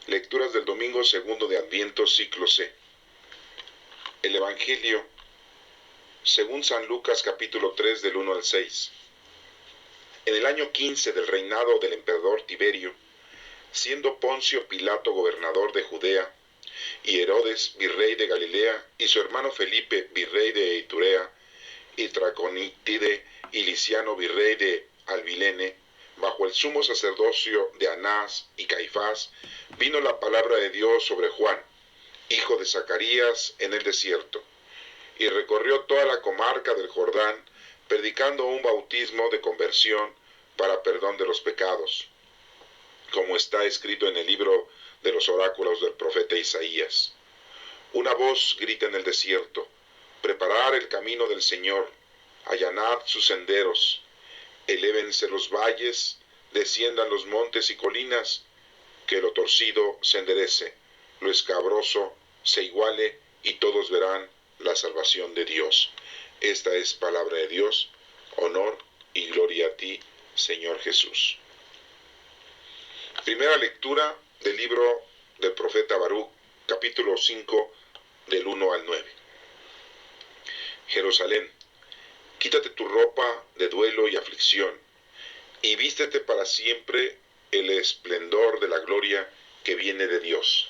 Lecturas del domingo segundo de Adviento, ciclo C. El Evangelio según San Lucas, capítulo 3, del 1 al 6. En el año 15 del reinado del emperador Tiberio, siendo Poncio Pilato gobernador de Judea, y Herodes virrey de Galilea, y su hermano Felipe virrey de Iturea, y Traconítide y Liciano virrey de Albilene, bajo el sumo sacerdocio de Anás y Caifás, vino la palabra de Dios sobre Juan, hijo de Zacarías, en el desierto, y recorrió toda la comarca del Jordán, predicando un bautismo de conversión para perdón de los pecados, como está escrito en el libro de los oráculos del profeta Isaías. Una voz grita en el desierto: preparad el camino del Señor, allanad sus senderos, elévense los valles, desciendan los montes y colinas, que lo torcido se enderece, lo escabroso se iguale, y todos verán la salvación de Dios. Esta es palabra de Dios. Honor y gloria a ti, Señor Jesús. Primera lectura del libro del profeta Baruch, capítulo 5, del 1 al 9. Jerusalén, quítate tu ropa de duelo y aflicción, y vístete para siempre el esplendor de la gloria que viene de Dios.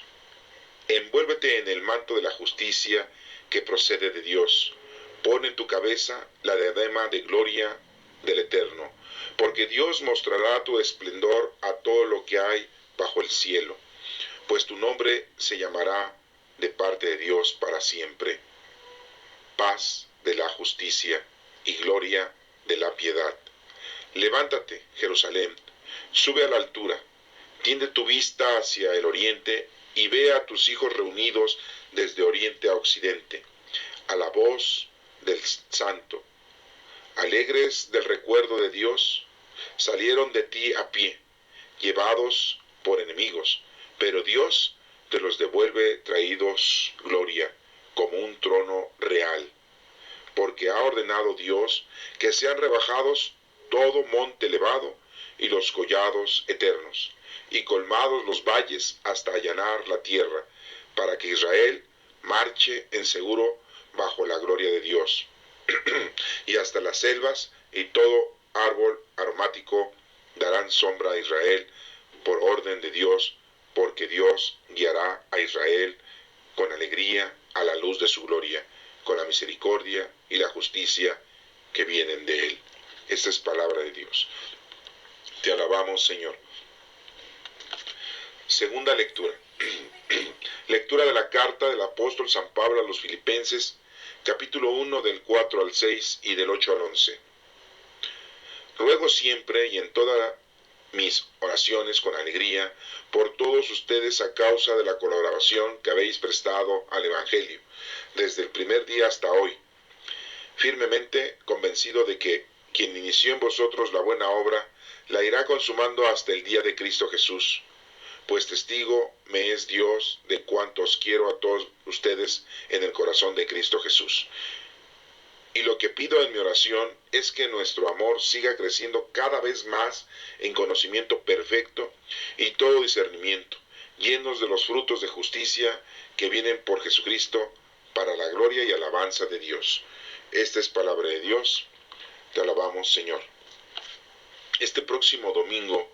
Envuélvete en el manto de la justicia que procede de Dios. Pon en tu cabeza la diadema de gloria del Eterno, porque Dios mostrará tu esplendor a todo lo que hay bajo el cielo, pues tu nombre se llamará de parte de Dios para siempre. Paz de la justicia y gloria de la piedad. Levántate, Jerusalén, sube a la altura, tiende tu vista hacia el oriente y ve a tus hijos reunidos desde oriente a occidente, a la voz del Santo. Alegres del recuerdo de Dios, salieron de ti a pie, llevados por enemigos, pero Dios te los devuelve traídos gloria, como un trono real, porque ha ordenado Dios que sean rebajados todo monte elevado y los collados eternos, y colmados los valles hasta allanar la tierra, para que Israel marche en seguro bajo la gloria de Dios. Y hasta las selvas y todo árbol aromático darán sombra a Israel por orden de Dios, porque Dios guiará a Israel con alegría a la luz de su gloria, con la misericordia y la justicia que vienen de él. Esta es palabra de Dios. Te alabamos, Señor. Segunda lectura. Lectura de la carta del apóstol San Pablo a los Filipenses, capítulo 1, del 4 al 6 y del 8 al 11. Ruego siempre y en todas mis oraciones con alegría por todos ustedes a causa de la colaboración que habéis prestado al Evangelio, desde el primer día hasta hoy, firmemente convencido de que quien inició en vosotros la buena obra la irá consumando hasta el día de Cristo Jesús. Pues testigo me es Dios de cuánto os quiero a todos ustedes en el corazón de Cristo Jesús. Y lo que pido en mi oración es que nuestro amor siga creciendo cada vez más en conocimiento perfecto y todo discernimiento, llenos de los frutos de justicia que vienen por Jesucristo para la gloria y alabanza de Dios. Esta es palabra de Dios. Te alabamos, Señor. Este próximo domingo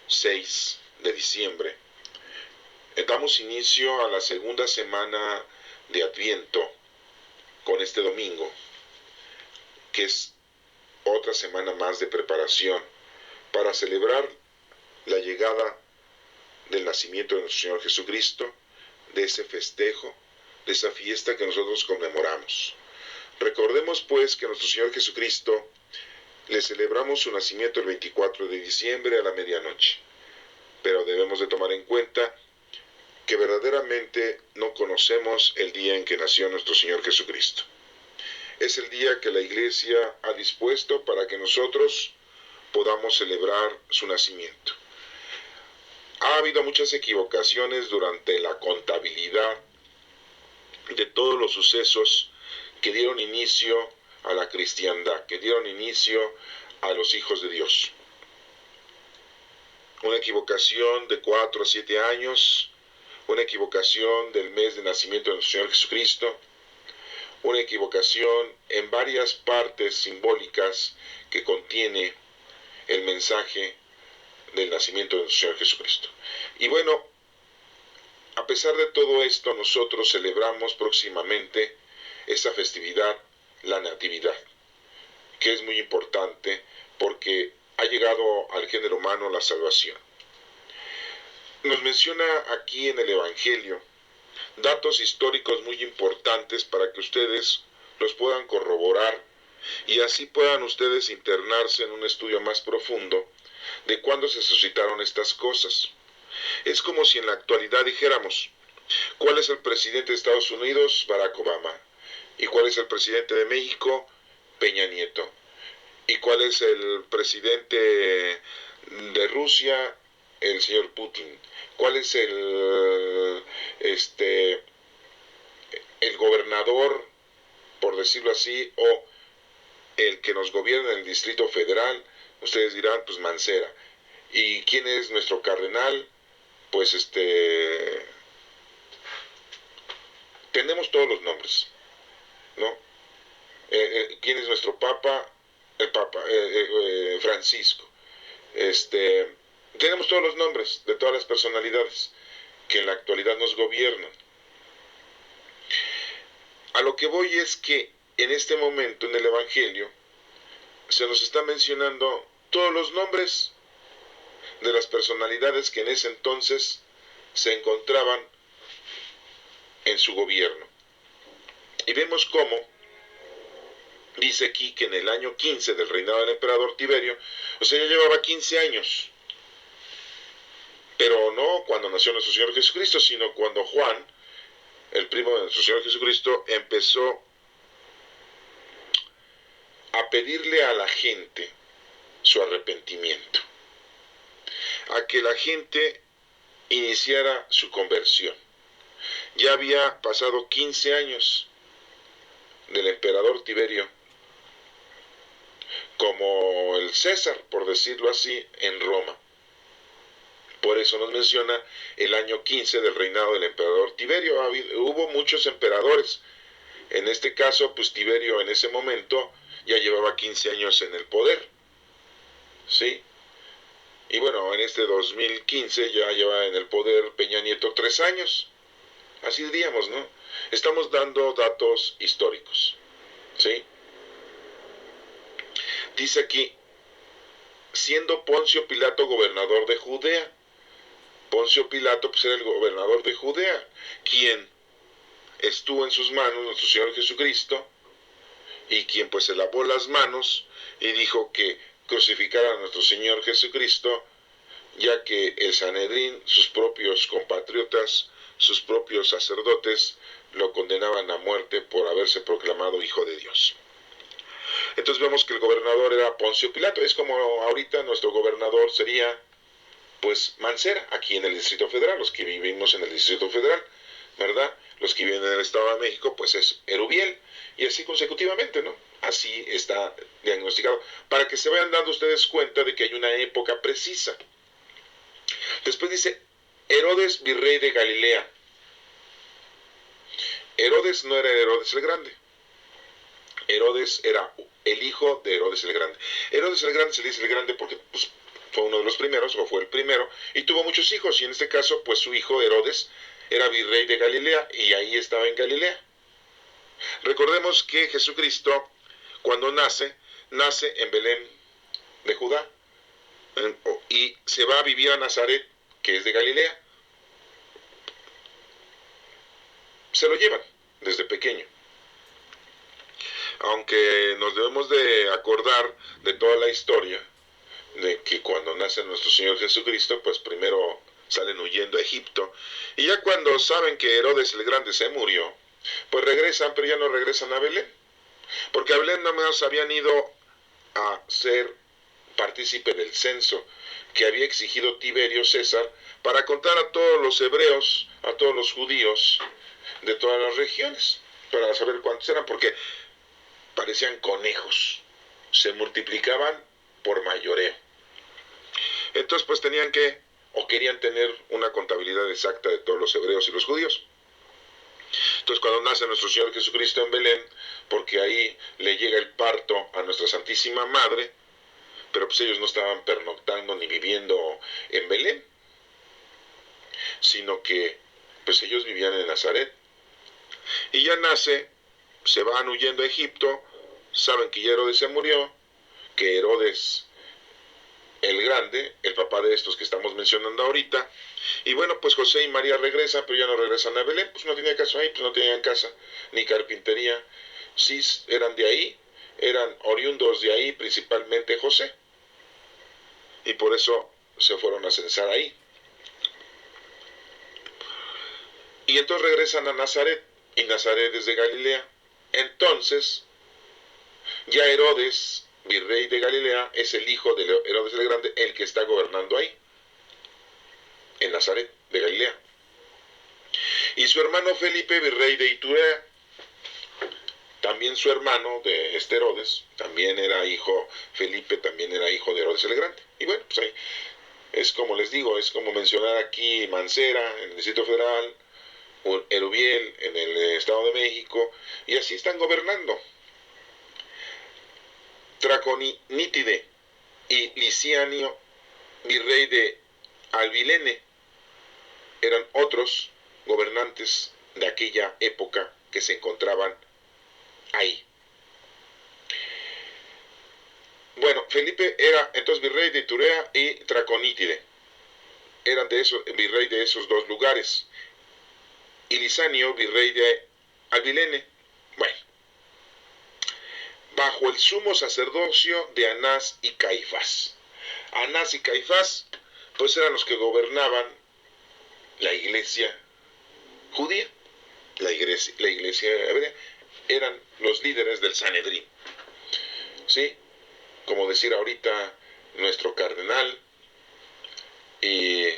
6 de diciembre damos inicio a la segunda semana de Adviento con este domingo, que es otra semana más de preparación para celebrar la llegada del nacimiento de nuestro Señor Jesucristo, de ese festejo, de esa fiesta que nosotros conmemoramos. Recordemos pues que a nuestro Señor Jesucristo le celebramos su nacimiento el 24 de diciembre a la medianoche, pero debemos de tomar en cuenta que verdaderamente no conocemos el día en que nació nuestro Señor Jesucristo. Es el día que la Iglesia ha dispuesto para que nosotros podamos celebrar su nacimiento. Ha habido muchas equivocaciones durante la contabilidad de todos los sucesos que dieron inicio a la cristiandad, que dieron inicio a los hijos de Dios. una equivocación de 4 a 7 años, una equivocación del mes de nacimiento de nuestro Señor Jesucristo, una equivocación en varias partes simbólicas que contiene el mensaje del nacimiento de nuestro Señor Jesucristo. Y bueno, a pesar de todo esto, nosotros celebramos próximamente esta festividad, la Natividad, que es muy importante porque ha llegado al género humano la salvación. Nos menciona aquí en el Evangelio datos históricos muy importantes para que ustedes los puedan corroborar y así puedan ustedes internarse en un estudio más profundo de cuándo se suscitaron estas cosas. Es como si en la actualidad dijéramos, ¿cuál es el presidente de Estados Unidos? Barack Obama. ¿Y cuál es el presidente de México? Peña Nieto. ¿Y cuál es el presidente de Rusia? El señor Putin. ¿Cuál es el gobernador, por decirlo así, o el que nos gobierna en el Distrito Federal? Ustedes dirán, pues Mancera. ¿Y quién es nuestro cardenal? Pues tenemos todos los nombres, ¿no? ¿Quién es nuestro papa? El papa Francisco. Tenemos todos los nombres de todas las personalidades que en la actualidad nos gobiernan. A lo que voy es que en este momento en el Evangelio se nos está mencionando todos los nombres de las personalidades que en ese entonces se encontraban en su gobierno. Y vemos cómo dice aquí que en el año 15 del reinado del emperador Tiberio, o sea, ya llevaba 15 años, pero no cuando nació nuestro Señor Jesucristo, sino cuando Juan, el primo de nuestro Señor Jesucristo, empezó a pedirle a la gente su arrepentimiento, a que la gente iniciara su conversión. Ya había pasado 15 años del emperador Tiberio como el César, por decirlo así, en Roma. Por eso nos menciona el año 15 del reinado del emperador Tiberio. Hubo muchos emperadores. En este caso, pues Tiberio en ese momento ya llevaba 15 años en el poder, ¿sí? Y bueno, en este 2015 ya lleva en el poder Peña Nieto 3 años. Así diríamos, ¿no? Estamos dando datos históricos, ¿sí? Dice aquí, siendo Poncio Pilato gobernador de Judea. Poncio Pilato pues era el gobernador de Judea, quien estuvo en sus manos nuestro Señor Jesucristo, y quien pues se lavó las manos y dijo que crucificara a nuestro Señor Jesucristo, ya que el Sanedrín, sus propios compatriotas, sus propios sacerdotes, lo condenaban a muerte por haberse proclamado Hijo de Dios. Entonces vemos que el gobernador era Poncio Pilato. Es como ahorita nuestro gobernador sería pues Mancera, aquí en el Distrito Federal, los que vivimos en el Distrito Federal, ¿verdad? Los que viven en el Estado de México, pues es Erubiel, y así consecutivamente, ¿no? Así está diagnosticado, para que se vayan dando ustedes cuenta de que hay una época precisa. Después dice, Herodes, virrey de Galilea. Herodes no era Herodes el Grande. Herodes era el hijo de Herodes el Grande. Herodes el Grande se le dice el Grande porque pues, fue uno de los primeros, o fue el primero, y tuvo muchos hijos, y en este caso, pues su hijo Herodes era virrey de Galilea, y ahí estaba en Galilea. Recordemos que Jesucristo, cuando nace en Belén de Judá, y se va a vivir a Nazaret, que es de Galilea. Se lo llevan desde pequeño. Aunque nos debemos de acordar de toda la historia, de que cuando nace nuestro Señor Jesucristo, pues primero salen huyendo a Egipto, y ya cuando saben que Herodes el Grande se murió, pues regresan, pero ya no regresan a Belén, porque a Belén nada más habían ido a ser partícipe del censo que había exigido Tiberio César para contar a todos los hebreos, a todos los judíos de todas las regiones, para saber cuántos eran, porque parecían conejos, se multiplicaban por mayoreo. Entonces pues tenían que, o querían tener una contabilidad exacta de todos los hebreos y los judíos. Entonces cuando nace nuestro Señor Jesucristo en Belén, porque ahí le llega el parto a nuestra Santísima Madre, pero pues ellos no estaban pernoctando ni viviendo en Belén, sino que pues ellos vivían en Nazaret. Y ya nace, se van huyendo a Egipto, saben que ya Herodes se murió, que Herodes el Grande, el papá de estos que estamos mencionando ahorita, y bueno, pues José y María regresan, pero ya no regresan a Belén, pues no tenía casa ahí, pues no tenían casa, ni carpintería. Sí, eran de ahí, eran oriundos de ahí, principalmente José, y por eso se fueron a censar ahí. Y entonces regresan a Nazaret, y Nazaret es de Galilea. Entonces, ya Herodes, virrey de Galilea, es el hijo de Herodes el Grande, el que está gobernando ahí, en Nazaret de Galilea. Y su hermano Felipe, virrey de Iturea, también su hermano de Herodes, también era hijo, Felipe también era hijo de Herodes el Grande. Y bueno, pues ahí es como les digo, es como mencionar aquí Mancera, en el Distrito Federal, Erubiel, en el Estado de México, y así están gobernando. Traconítide y Licianio, virrey de Albilene, eran otros gobernantes de aquella época que se encontraban ahí. Bueno, Felipe era entonces virrey de Iturea y Traconítide. Eran de esos, virrey de esos dos lugares. Y Lisanio, virrey de Albilene. Bueno, bajo el sumo sacerdocio de Anás y Caifás. Anás y Caifás, pues eran los que gobernaban la iglesia judía, la iglesia hebrea, eran los líderes del Sanedrín. ¿Sí? Como decir ahorita nuestro cardenal y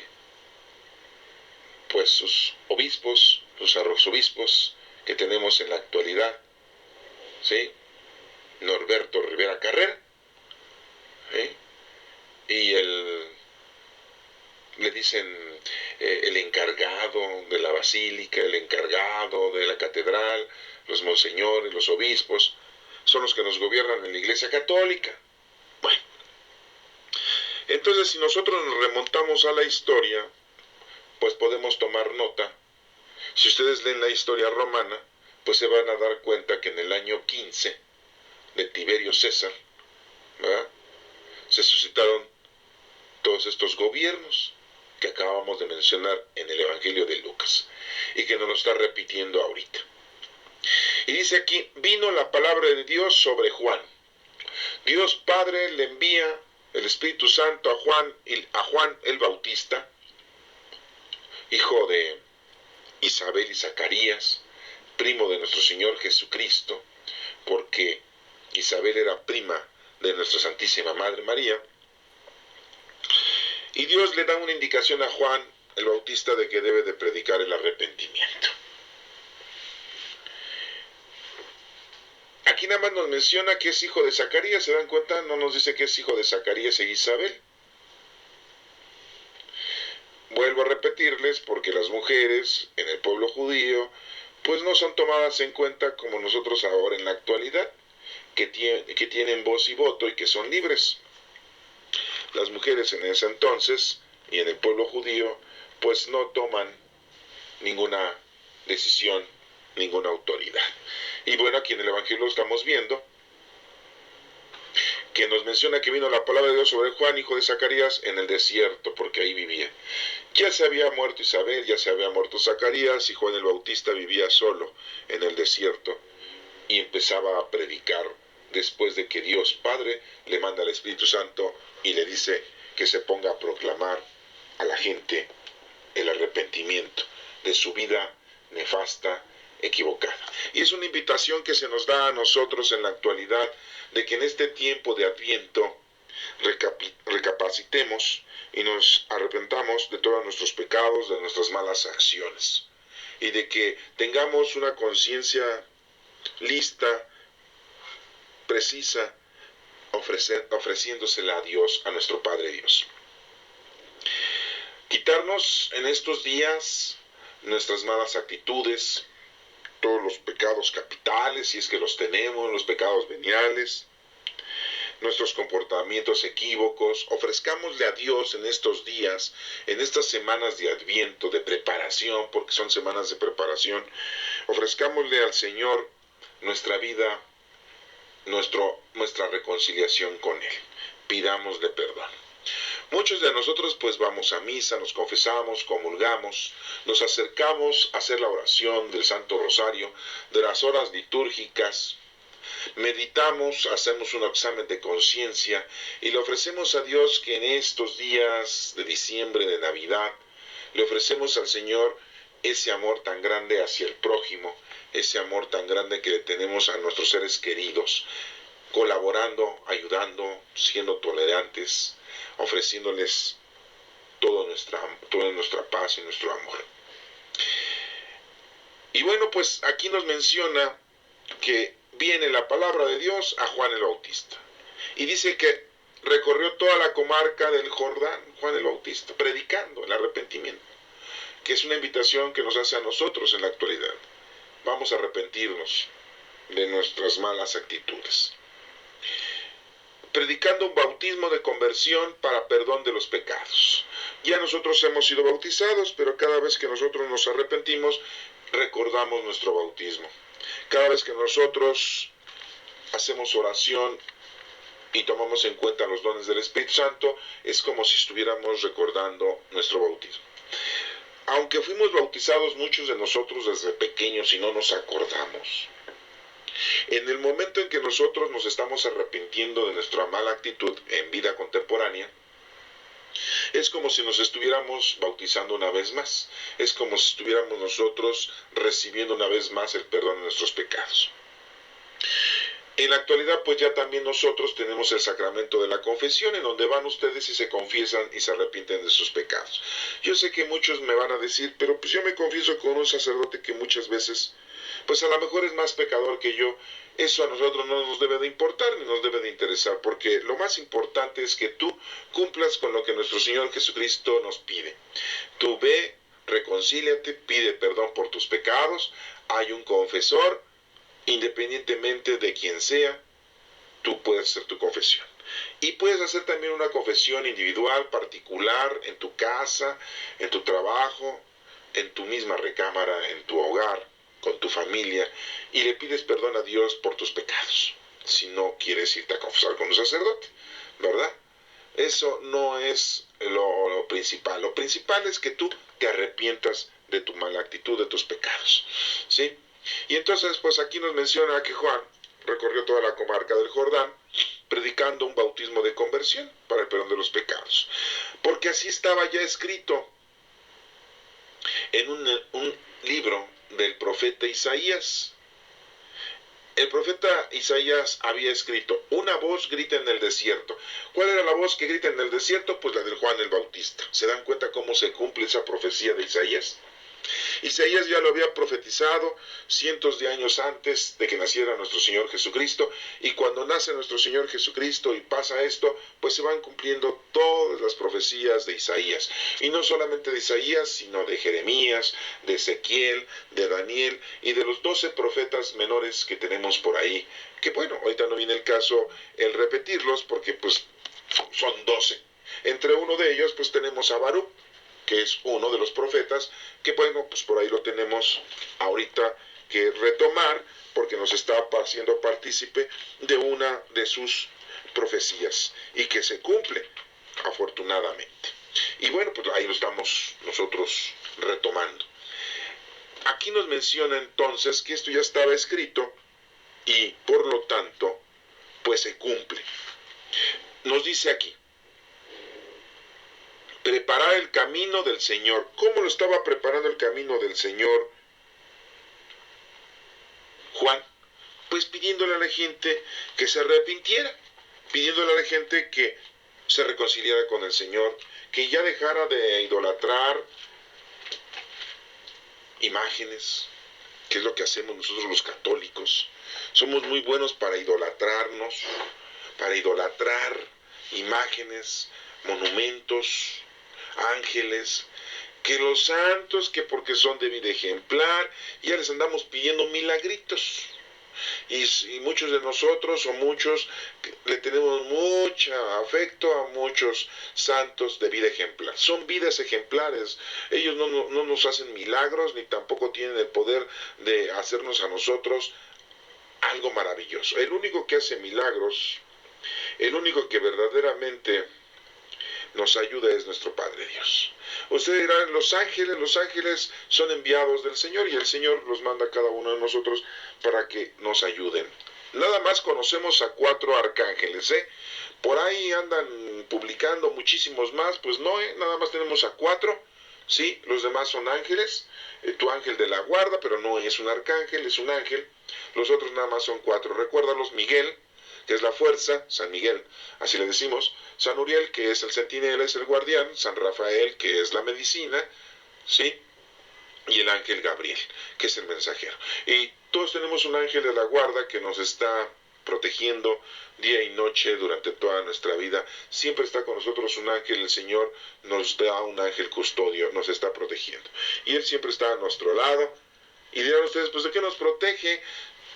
pues sus obispos, sus arzobispos que tenemos en la actualidad, ¿sí? Norberto Rivera Carrera, ¿sí? Y le dicen el encargado de la basílica, el encargado de la catedral, los monseñores, los obispos, son los que nos gobiernan en la Iglesia Católica. Bueno, entonces si nosotros nos remontamos a la historia, pues podemos tomar nota. Si ustedes leen la historia romana, pues se van a dar cuenta que en el año 15 de Tiberio César, ¿verdad?, se suscitaron todos estos gobiernos que acabamos de mencionar en el Evangelio de Lucas y que nos lo está repitiendo ahorita. Y dice aquí, vino la palabra de Dios sobre Juan. Dios Padre le envía el Espíritu Santo a Juan el Bautista, hijo de Isabel y Zacarías, primo de nuestro Señor Jesucristo, porque Isabel era prima de nuestra Santísima Madre María. Y Dios le da una indicación a Juan el Bautista de que debe de predicar el arrepentimiento. Aquí nada más nos menciona que es hijo de Zacarías, ¿se dan cuenta? No nos dice que es hijo de Zacarías e Isabel. Vuelvo a repetirles, porque las mujeres en el pueblo judío pues no son tomadas en cuenta como nosotros ahora en la actualidad, que tienen voz y voto y que son libres. Las mujeres en ese entonces y en el pueblo judío pues no toman ninguna decisión, ninguna autoridad. Y bueno, aquí en el Evangelio lo estamos viendo, que nos menciona que vino la palabra de Dios sobre Juan, hijo de Zacarías, en el desierto, porque ahí vivía. Ya se había muerto Isabel, ya se había muerto Zacarías, y Juan el Bautista vivía solo en el desierto, y empezaba a predicar después de que Dios Padre le manda al Espíritu Santo y le dice que se ponga a proclamar a la gente el arrepentimiento de su vida nefasta, equivocada. Y es una invitación que se nos da a nosotros en la actualidad, de que en este tiempo de Adviento recapacitemos y nos arrepentamos de todos nuestros pecados, de nuestras malas acciones, y de que tengamos una conciencia lista, precisa, ofreciéndosela a Dios, a nuestro Padre Dios. quitarnos en estos días nuestras malas actitudes, todos los pecados capitales, si es que los tenemos, los pecados veniales, nuestros comportamientos equívocos. Ofrezcámosle a Dios en estos días, en estas semanas de Adviento, de preparación, porque son semanas de preparación, ofrezcámosle al Señor nuestra vida, nuestra reconciliación con Él. Pidámosle perdón. Muchos de nosotros pues vamos a misa, nos confesamos, comulgamos, nos acercamos a hacer la oración del Santo Rosario, de las horas litúrgicas, meditamos, hacemos un examen de conciencia y le ofrecemos a Dios que en estos días de diciembre, de Navidad, le ofrecemos al Señor ese amor tan grande hacia el prójimo, ese amor tan grande que le tenemos a nuestros seres queridos, colaborando, ayudando, siendo tolerantes, ofreciéndoles toda nuestra paz y nuestro amor. Y bueno, pues aquí nos menciona que viene la palabra de Dios a Juan el Bautista. Y dice que recorrió toda la comarca del Jordán, Juan el Bautista, predicando el arrepentimiento, que es una invitación que nos hace a nosotros en la actualidad. Vamos a arrepentirnos de nuestras malas actitudes. Predicando un bautismo de conversión para perdón de los pecados. Ya nosotros hemos sido bautizados, pero cada vez que nosotros nos arrepentimos, recordamos nuestro bautismo. Cada vez que nosotros hacemos oración y tomamos en cuenta los dones del Espíritu Santo, es como si estuviéramos recordando nuestro bautismo. Aunque fuimos bautizados muchos de nosotros desde pequeños y no nos acordamos, en el momento en que nosotros nos estamos arrepintiendo de nuestra mala actitud en vida contemporánea, es como si nos estuviéramos bautizando una vez más. Es como si estuviéramos nosotros recibiendo una vez más el perdón de nuestros pecados. En la actualidad, pues ya también nosotros tenemos el sacramento de la confesión, en donde van ustedes y se confiesan y se arrepienten de sus pecados. Yo sé que muchos me van a decir, pero pues yo me confieso con un sacerdote que muchas veces, pues a lo mejor es más pecador que yo. Eso a nosotros no nos debe de importar ni nos debe de interesar, porque lo más importante es que tú cumplas con lo que nuestro Señor Jesucristo nos pide. Tú ve, reconcíliate, pide perdón por tus pecados, hay un confesor, independientemente de quién sea, tú puedes hacer tu confesión. Y puedes hacer también una confesión individual, particular, en tu casa, en tu trabajo, en tu misma recámara, en tu hogar, con tu familia, y le pides perdón a Dios por tus pecados, si no quieres irte a confesar con un sacerdote, ¿verdad? Eso no es lo principal. Lo principal es que tú te arrepientas de tu mala actitud, de tus pecados, ¿sí? Y entonces, pues aquí nos menciona que Juan recorrió toda la comarca del Jordán, predicando un bautismo de conversión para el perdón de los pecados. Porque así estaba ya escrito en un libro del profeta Isaías. El profeta Isaías había escrito: una voz grita en el desierto. ¿Cuál era la voz que grita en el desierto? Pues la del Juan el Bautista. ¿Se dan cuenta cómo se cumple esa profecía de Isaías? Isaías ya lo había profetizado cientos de años antes de que naciera nuestro Señor Jesucristo, y cuando nace nuestro Señor Jesucristo y pasa esto, pues se van cumpliendo todas las profecías de Isaías, y no solamente de Isaías, sino de Jeremías, de Ezequiel, de Daniel y de los 12 profetas menores que tenemos por ahí, que bueno, ahorita no viene el caso el repetirlos porque pues son 12. Entre uno de ellos pues tenemos a Baruch, que es uno de los profetas, que bueno, pues por ahí lo tenemos ahorita que retomar, porque nos está haciendo partícipe de una de sus profecías, y que se cumple, afortunadamente. Y bueno, pues ahí lo estamos nosotros retomando. Aquí nos menciona entonces que esto ya estaba escrito, y por lo tanto, pues se cumple. Nos dice aquí: preparar el camino del Señor. ¿Cómo lo estaba preparando el camino del Señor Juan? Pues pidiéndole a la gente que se arrepintiera, pidiéndole a la gente que se reconciliara con el Señor, que ya dejara de idolatrar imágenes, que es lo que hacemos nosotros los católicos. Somos muy buenos para idolatrarnos, para idolatrar imágenes, monumentos, ángeles, que los santos, que porque son de vida ejemplar, ya les andamos pidiendo milagritos. Y muchos de nosotros o muchos le tenemos mucho afecto a muchos santos de vida ejemplar. Son vidas ejemplares. Ellos no nos hacen milagros ni tampoco tienen el poder de hacernos a nosotros algo maravilloso. El único que hace milagros, el único que verdaderamente nos ayuda es nuestro Padre Dios. Ustedes dirán, los ángeles son enviados del Señor y el Señor los manda a cada uno de nosotros para que nos ayuden. Nada más conocemos a 4 arcángeles, Por ahí andan publicando muchísimos más, pues no, nada más tenemos a 4, ¿sí? Los demás son ángeles, tu ángel de la guarda, pero no es un arcángel, es un ángel. Los otros nada más son 4. Recuérdalos: Miguel, que es la fuerza, San Miguel, así le decimos; San Uriel, que es el centinela, es el guardián; San Rafael, que es la medicina, ¿sí? Y el ángel Gabriel, que es el mensajero. Y todos tenemos un ángel de la guarda que nos está protegiendo día y noche durante toda nuestra vida. Siempre está con nosotros un ángel. El Señor nos da un ángel custodio, nos está protegiendo. Y Él siempre está a nuestro lado. Y dirán ustedes, pues ¿de qué nos protege?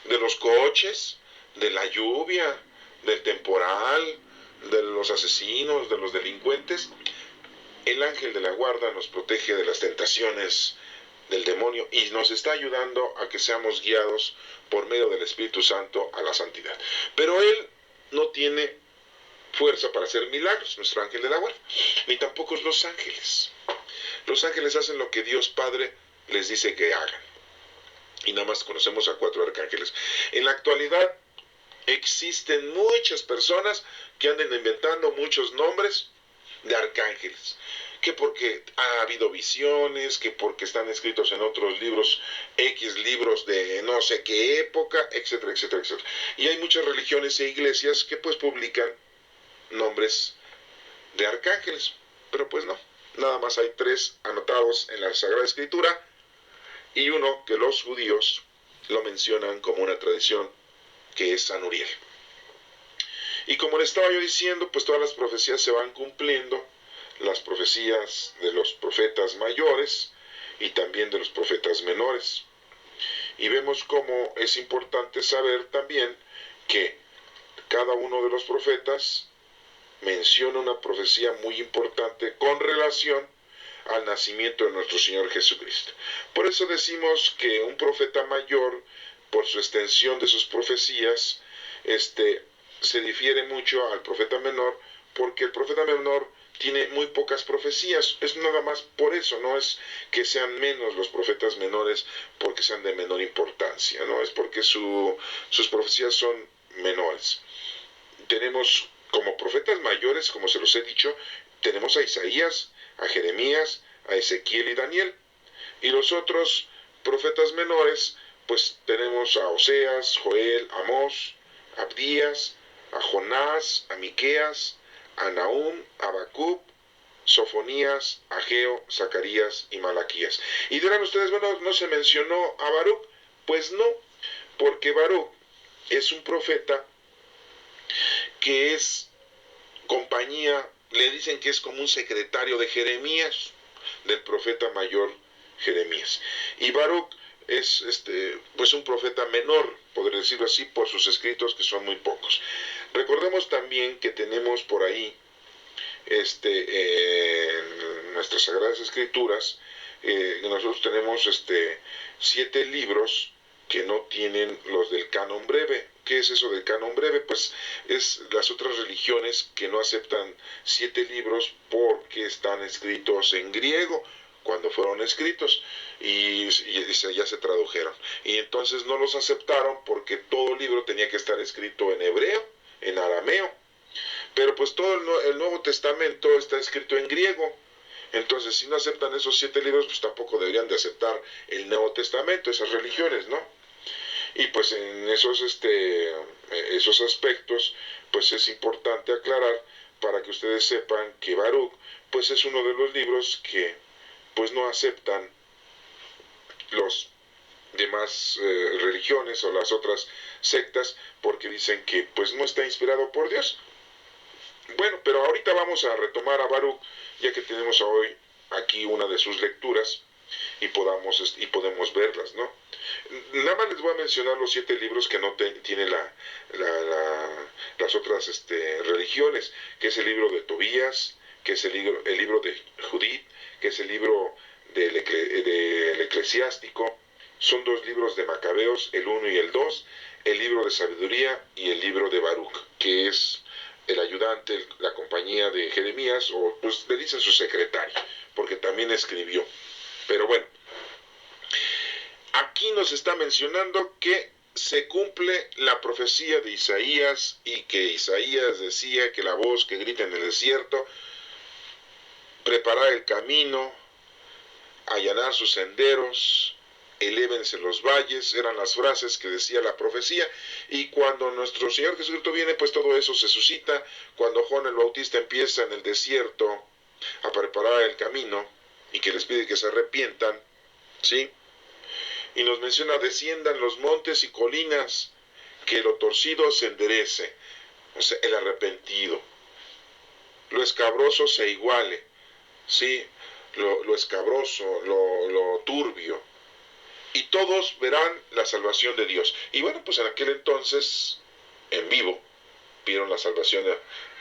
De los coches, de la lluvia, del temporal, de los asesinos, de los delincuentes. El ángel de la guarda nos protege de las tentaciones del demonio y nos está ayudando a que seamos guiados por medio del Espíritu Santo a la santidad. Pero Él no tiene fuerza para hacer milagros, nuestro ángel de la guarda, ni tampoco los ángeles. Los ángeles hacen lo que Dios Padre les dice que hagan. Y nada más conocemos a 4 arcángeles. En la actualidad existen muchas personas que andan inventando muchos nombres de arcángeles, que porque ha habido visiones, que porque están escritos en otros libros, X libros de no sé qué época, etcétera, etcétera, etcétera. Y hay muchas religiones e iglesias que pues publican nombres de arcángeles, pero pues no, nada más hay 3 anotados en la Sagrada Escritura, y uno que los judíos lo mencionan como una tradición, que es San Uriel. Y como le estaba yo diciendo, pues todas las profecías se van cumpliendo, las profecías de los profetas mayores y también de los profetas menores. Y vemos cómo es importante saber también que cada uno de los profetas menciona una profecía muy importante con relación al nacimiento de nuestro Señor Jesucristo. Por eso decimos que un profeta mayor, por su extensión de sus profecías, se difiere mucho al profeta menor, porque el profeta menor tiene muy pocas profecías. Es nada más por eso, no es que sean menos los profetas menores porque sean de menor importancia, no es porque sus profecías son menores. Tenemos como profetas mayores, como se los he dicho, tenemos a Isaías, a Jeremías, a Ezequiel y Daniel. Y los otros profetas menores, pues tenemos a Oseas, Joel, Amós, Abdías, a Jonás, a Miqueas, a Nahum, a Habacuc, Sofonías, Ageo, Zacarías y Malaquías. Y dirán ustedes, bueno, ¿no se mencionó a Baruc? Pues no, porque Baruc es un profeta que es compañía, le dicen que es como un secretario de Jeremías, del profeta mayor Jeremías. Y Baruc es pues un profeta menor, podría decirlo así, por sus escritos, que son muy pocos. Recordemos también que tenemos por ahí en nuestras Sagradas Escrituras, nosotros tenemos 7 libros que no tienen los del canon breve. ¿Qué es eso del canon breve? Pues es las otras religiones que no aceptan 7 libros porque están escritos en griego cuando fueron escritos y ya se tradujeron. Y entonces no los aceptaron porque todo libro tenía que estar escrito en hebreo, en arameo. Pero pues todo el Nuevo Testamento está escrito en griego. Entonces, si no aceptan esos 7 libros, pues tampoco deberían de aceptar el Nuevo Testamento, esas religiones, ¿no? Y pues en esos aspectos, pues es importante aclarar para que ustedes sepan que Baruc, pues es uno de los libros que pues no aceptan los demás religiones o las otras sectas, porque dicen que pues no está inspirado por Dios. Bueno, pero ahorita vamos a retomar a Baruc, ya que tenemos hoy aquí una de sus lecturas y podemos verlas, ¿no? Nada más les voy a mencionar los 7 libros que no tiene las otras religiones, que es el libro de Tobías, que es el libro de Judith, que es el libro del Eclesiástico. Son 2 libros de Macabeos, el 1 y el 2, el libro de Sabiduría y el libro de Baruch, que es el ayudante, la compañía de Jeremías, o pues le dicen su secretario, porque también escribió. Pero bueno, aquí nos está mencionando que se cumple la profecía de Isaías, y que Isaías decía que la voz que grita en el desierto, preparar el camino, allanar sus senderos, elévense los valles, eran las frases que decía la profecía. Y cuando nuestro Señor Jesucristo viene, pues todo eso se suscita. Cuando Juan el Bautista empieza en el desierto a preparar el camino y que les pide que se arrepientan, ¿sí? Y nos menciona: desciendan los montes y colinas, que lo torcido se enderece, o sea, el arrepentido, lo escabroso se iguale, ¿sí? Lo escabroso, lo turbio, y todos verán la salvación de Dios. Y bueno, pues en aquel entonces, en vivo, vieron la salvación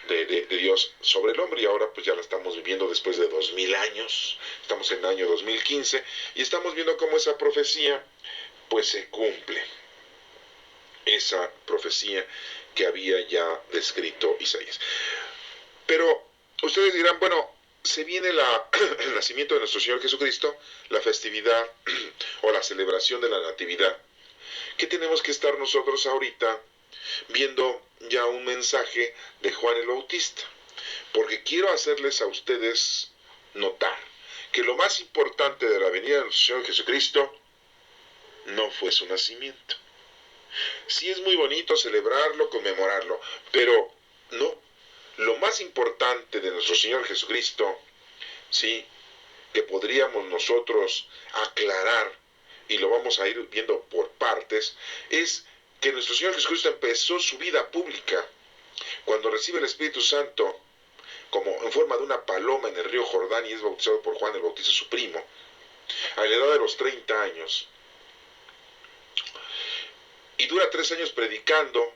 de Dios sobre el hombre, y ahora pues ya la estamos viviendo después de 2000 años, estamos en el año 2015, y estamos viendo cómo esa profecía pues se cumple, esa profecía que había ya descrito Isaías. Pero ustedes dirán, bueno, se viene el nacimiento de nuestro Señor Jesucristo, la festividad o la celebración de la Natividad. ¿Qué tenemos que estar nosotros ahorita viendo ya un mensaje de Juan el Bautista? Porque quiero hacerles a ustedes notar que lo más importante de la venida de nuestro Señor Jesucristo no fue su nacimiento. Sí es muy bonito celebrarlo, conmemorarlo, pero no. Lo más importante de nuestro Señor Jesucristo, sí, que podríamos nosotros aclarar, y lo vamos a ir viendo por partes, es que nuestro Señor Jesucristo empezó su vida pública cuando recibe el Espíritu Santo como en forma de una paloma en el río Jordán, y es bautizado por Juan el Bautista, su primo, a la edad de los 30 años. Y dura 3 años predicando,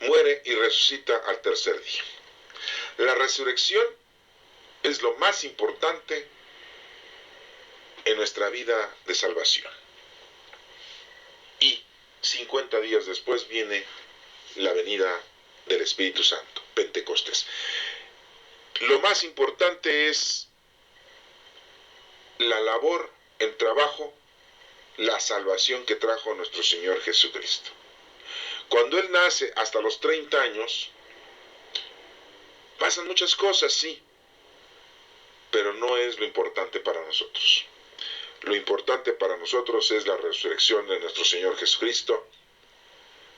muere y resucita al tercer día. La resurrección es lo más importante en nuestra vida de salvación. Y 50 días después viene la venida del Espíritu Santo, Pentecostés. Lo más importante es la labor, el trabajo, la salvación que trajo nuestro Señor Jesucristo. Cuando Él nace, hasta los 30 años, pasan muchas cosas, sí, pero no es lo importante para nosotros. Lo importante para nosotros es la resurrección de nuestro Señor Jesucristo,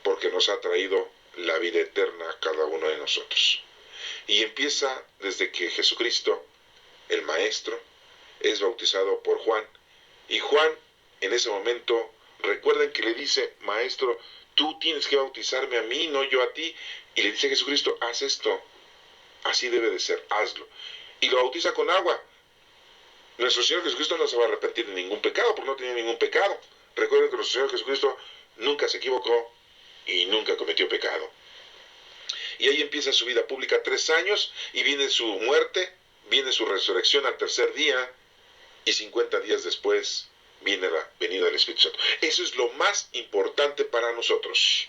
porque nos ha traído la vida eterna a cada uno de nosotros. Y empieza desde que Jesucristo, el Maestro, es bautizado por Juan. Y Juan, en ese momento, recuerden que le dice: Maestro, tú tienes que bautizarme a mí, no yo a ti. Y le dice a Jesucristo: haz esto, así debe de ser, hazlo. Y lo bautiza con agua. Nuestro Señor Jesucristo no se va a arrepentir de ningún pecado, porque no tenía ningún pecado. Recuerden que nuestro Señor Jesucristo nunca se equivocó y nunca cometió pecado. Y ahí empieza su vida pública, 3 años, y viene su muerte, viene su resurrección al tercer día, y 50 días después viene la venida del Espíritu Santo. Eso es lo más importante para nosotros,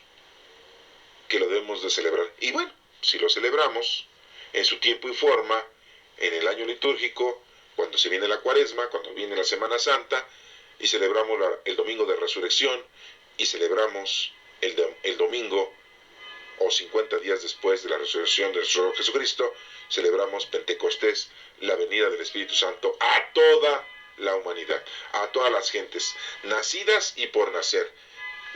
que lo debemos de celebrar. Y bueno, si lo celebramos en su tiempo y forma, en el año litúrgico, cuando se viene la Cuaresma, cuando viene la Semana Santa, y celebramos el domingo de resurrección, y celebramos el domingo, o 50 días después de la resurrección de nuestro Jesucristo, celebramos Pentecostés, la venida del Espíritu Santo a toda la humanidad, a todas las gentes, nacidas y por nacer.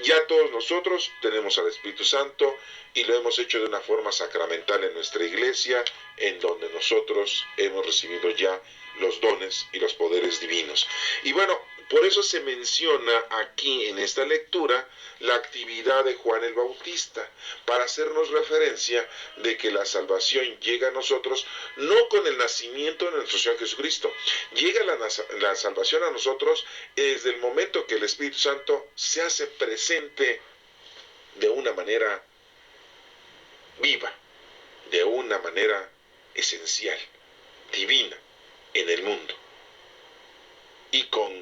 Ya todos nosotros tenemos al Espíritu Santo, y lo hemos hecho de una forma sacramental en nuestra iglesia, en donde nosotros hemos recibido ya los dones y los poderes divinos. Y bueno, por eso se menciona aquí en esta lectura la actividad de Juan el Bautista, para hacernos referencia de que la salvación llega a nosotros no con el nacimiento de nuestro Señor Jesucristo, llega la salvación a nosotros desde el momento que el Espíritu Santo se hace presente de una manera viva, de una manera esencial, divina, en el mundo. Y con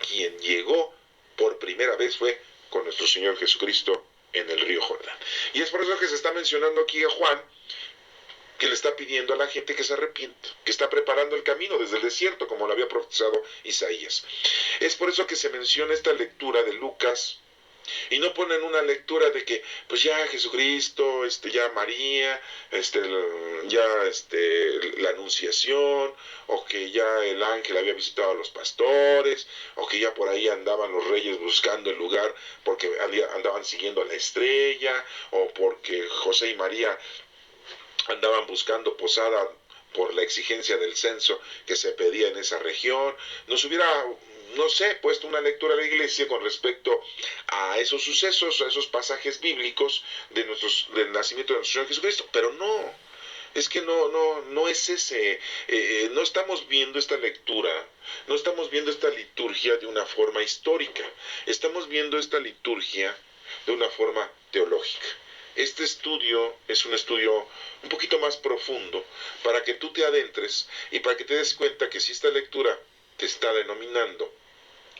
quien llegó por primera vez fue con nuestro Señor Jesucristo en el río Jordán. Y es por eso que se está mencionando aquí a Juan, que le está pidiendo a la gente que se arrepienta, que está preparando el camino desde el desierto, como lo había profetizado Isaías. Es por eso que se menciona esta lectura de Lucas, y no ponen una lectura de que pues ya Jesucristo, ya María, la anunciación, o que ya el ángel había visitado a los pastores, o que ya por ahí andaban los reyes buscando el lugar porque andaban siguiendo a la estrella, o porque José y María andaban buscando posada por la exigencia del censo que se pedía en esa región. Nos hubiera, no sé, puesto una lectura a la iglesia con respecto a esos sucesos, a esos pasajes bíblicos del nacimiento de nuestro Señor Jesucristo, pero no, es que no es ese, no estamos viendo esta lectura, no estamos viendo esta liturgia de una forma histórica, estamos viendo esta liturgia de una forma teológica. Este estudio es un estudio un poquito más profundo para que tú te adentres y para que te des cuenta que si esta lectura te está denominando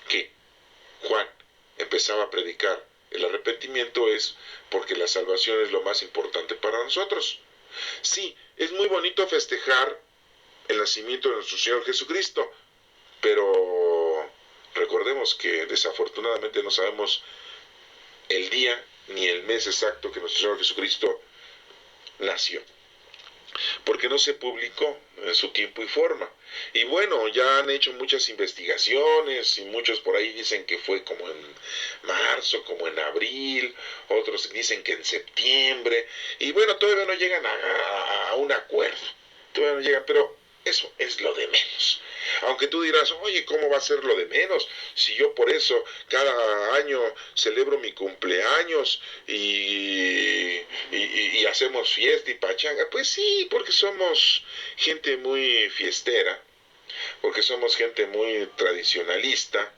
que Juan empezaba a predicar el arrepentimiento, es porque la salvación es lo más importante para nosotros. Sí, es muy bonito festejar el nacimiento de nuestro Señor Jesucristo, pero recordemos que desafortunadamente no sabemos el día ni el mes exacto que nuestro Señor Jesucristo nació, porque no se publicó en su tiempo y forma. Y bueno, ya han hecho muchas investigaciones y muchos por ahí dicen que fue como en marzo, como en abril, otros dicen que en septiembre, y bueno, todavía no llegan a un acuerdo, todavía no llegan, pero eso es lo de menos. Aunque tú dirás, oye, ¿cómo va a ser lo de menos? Si yo por eso cada año celebro mi cumpleaños y hacemos fiesta y pachanga. Pues sí, porque somos gente muy fiestera, porque somos gente muy tradicionalista,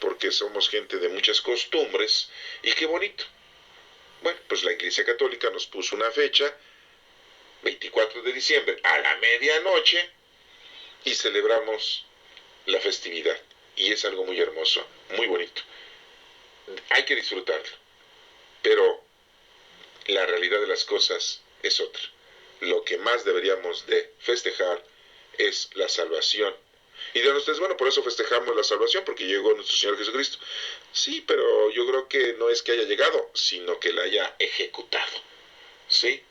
porque somos gente de muchas costumbres, y qué bonito. Bueno, pues la Iglesia Católica nos puso una fecha, 24 de diciembre, a la medianoche, y celebramos la festividad. Y es algo muy hermoso, muy bonito. Hay que disfrutarlo. Pero la realidad de las cosas es otra. Lo que más deberíamos de festejar es la salvación. Y dirán ustedes, bueno, por eso festejamos la salvación, porque llegó nuestro Señor Jesucristo. Sí, pero yo creo que no es que haya llegado, sino que la haya ejecutado. ¿Sí?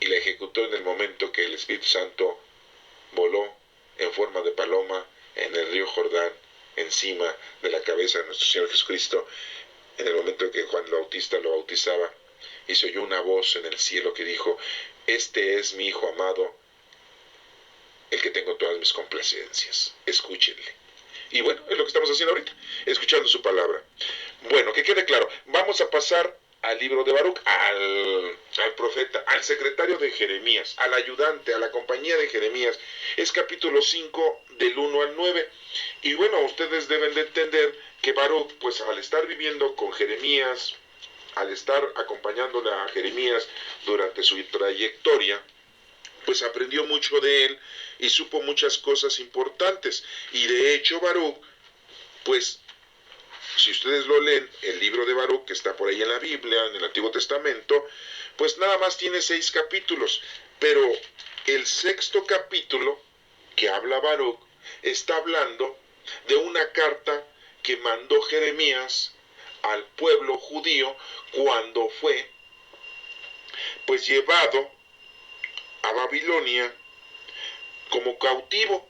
Y la ejecutó en el momento que el Espíritu Santo voló en forma de paloma en el río Jordán, encima de la cabeza de nuestro Señor Jesucristo, en el momento que Juan el Bautista lo bautizaba, y se oyó una voz en el cielo que dijo, este es mi Hijo amado, el que tengo todas mis complacencias, escúchenle. Y bueno, es lo que estamos haciendo ahorita, escuchando su palabra. Bueno, que quede claro, vamos a pasar al libro de Baruc, al profeta, al secretario de Jeremías, al ayudante, a la compañía de Jeremías. Es capítulo 5 del 1 al 9. Y bueno, ustedes deben de entender que Baruc, pues al estar viviendo con Jeremías, al estar acompañándole a Jeremías durante su trayectoria, pues aprendió mucho de él y supo muchas cosas importantes. Y de hecho Baruc, pues si ustedes lo leen, el libro de Baruc, que está por ahí en la Biblia, en el Antiguo Testamento, pues nada más tiene 6 capítulos, pero el 6º capítulo que habla Baruc está hablando de una carta que mandó Jeremías al pueblo judío cuando fue pues llevado a Babilonia como cautivo.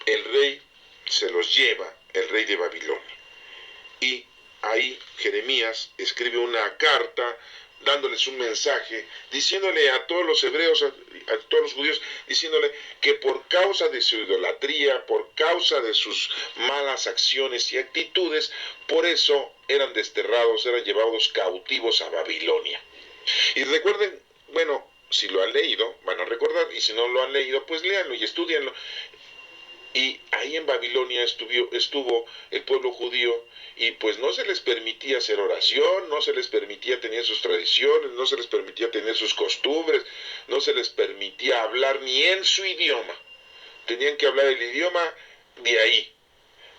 El rey se los lleva, el rey de Babilonia. Y ahí Jeremías escribe una carta dándoles un mensaje, diciéndole a todos los hebreos, a todos los judíos, diciéndole que por causa de su idolatría, por causa de sus malas acciones y actitudes, por eso eran desterrados, eran llevados cautivos a Babilonia. Y recuerden, bueno, si lo han leído, van a recordar, y si no lo han leído, pues léanlo y estudianlo. Y ahí en Babilonia estuvo el pueblo judío y pues no se les permitía hacer oración, no se les permitía tener sus tradiciones, no se les permitía tener sus costumbres, no se les permitía hablar ni en su idioma. Tenían que hablar el idioma de ahí.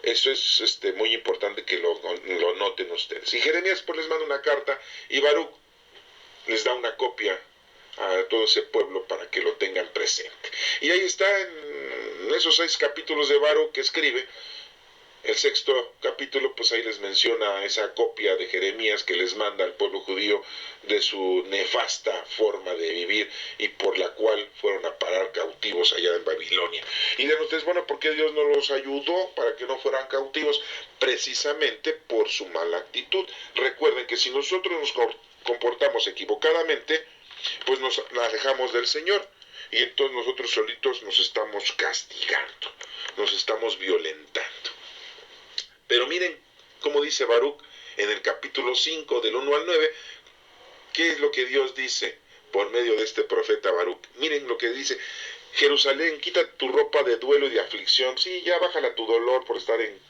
Eso es muy importante que lo noten ustedes. Y Jeremías pues les manda una carta y Baruch les da una copia a todo ese pueblo para que lo tengan presente. Y ahí está en esos 6 capítulos de Baruch que escribe. El 6º capítulo, pues ahí les menciona esa copia de Jeremías que les manda al pueblo judío de su nefasta forma de vivir y por la cual fueron a parar cautivos allá en Babilonia. Y dirán ustedes, bueno, ¿por qué Dios no los ayudó para que no fueran cautivos? Precisamente por su mala actitud. Recuerden que si nosotros nos comportamos equivocadamente, pues nos alejamos del Señor y entonces nosotros solitos nos estamos castigando, nos estamos violentando. Pero miren cómo dice Baruch en el capítulo 5 del 1 al 9, qué es lo que Dios dice por medio de este profeta Baruch. Miren lo que dice: Jerusalén, quita tu ropa de duelo y de aflicción. Sí, ya bájala tu dolor por estar en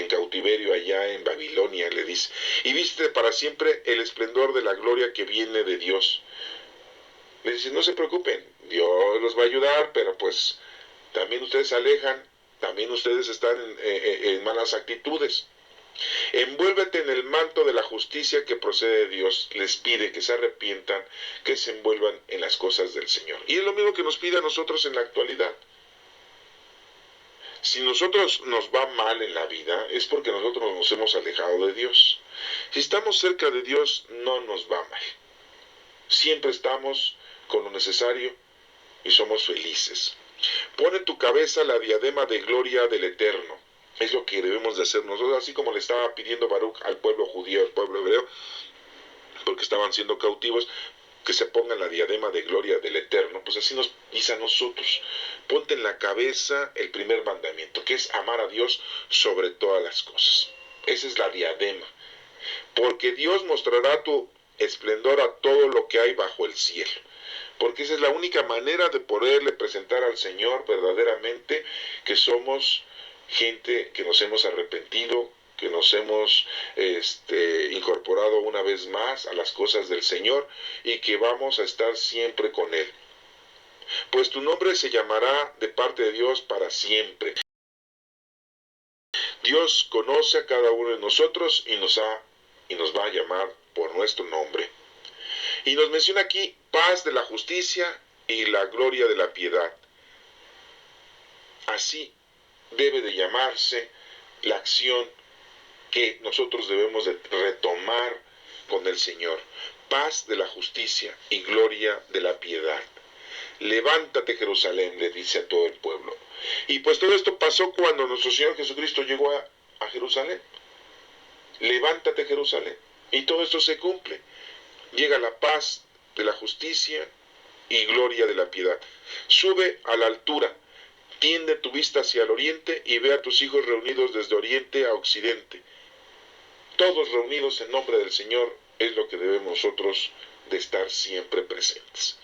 cautiverio allá en Babilonia, le dice, y viste para siempre el esplendor de la gloria que viene de Dios. Le dice, no se preocupen, Dios los va a ayudar, pero pues también ustedes se alejan, también ustedes están en malas actitudes. Envuélvete en el manto de la justicia que procede de Dios. Les pide que se arrepientan, que se envuelvan en las cosas del Señor. Y es lo mismo que nos pide a nosotros en la actualidad. Si nosotros nos va mal en la vida, es porque nosotros nos hemos alejado de Dios. Si estamos cerca de Dios, no nos va mal. Siempre estamos con lo necesario y somos felices. Pon en tu cabeza la diadema de gloria del Eterno. Es lo que debemos de hacer nosotros, así como le estaba pidiendo Baruch al pueblo judío, al pueblo hebreo, porque estaban siendo cautivos, que se pongan la diadema de gloria del Eterno. Pues así nos dice a nosotros: ponte en la cabeza el primer mandamiento, que es amar a Dios sobre todas las cosas. Esa es la diadema, porque Dios mostrará tu esplendor a todo lo que hay bajo el cielo. Porque esa es la única manera de poderle presentar al Señor verdaderamente que somos gente que nos hemos arrepentido, que nos hemos incorporado una vez más a las cosas del Señor y que vamos a estar siempre con Él. Pues tu nombre se llamará de parte de Dios para siempre. Dios conoce a cada uno de nosotros y nos va a llamar por nuestro nombre. Y nos menciona aquí paz de la justicia y la gloria de la piedad. Así debe de llamarse la acción que nosotros debemos de retomar con el Señor. Paz de la justicia y gloria de la piedad. Levántate, Jerusalén, le dice a todo el pueblo. Y pues todo esto pasó cuando nuestro Señor Jesucristo llegó a Jerusalén. Levántate, Jerusalén. Y todo esto se cumple. Llega la paz de la justicia y gloria de la piedad. Sube a la altura, tiende tu vista hacia el oriente y ve a tus hijos reunidos desde oriente a occidente. Todos reunidos en nombre del Señor es lo que debemos nosotros de estar siempre presentes.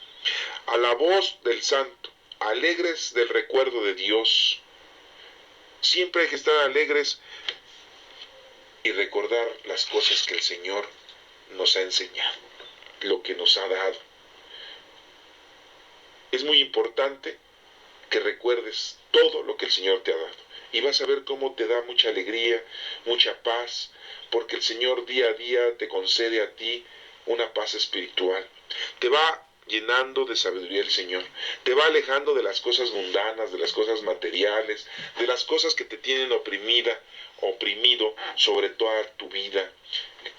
A la voz del Santo, alegres del recuerdo de Dios. Siempre hay que estar alegres y recordar las cosas que el Señor nos ha enseñado, lo que nos ha dado. Es muy importante que recuerdes todo lo que el Señor te ha dado. Y vas a ver cómo te da mucha alegría, mucha paz, porque el Señor día a día te concede a ti una paz espiritual. Te va llenando de sabiduría el Señor. Te va alejando de las cosas mundanas, de las cosas materiales, de las cosas que te tienen oprimido sobre toda tu vida,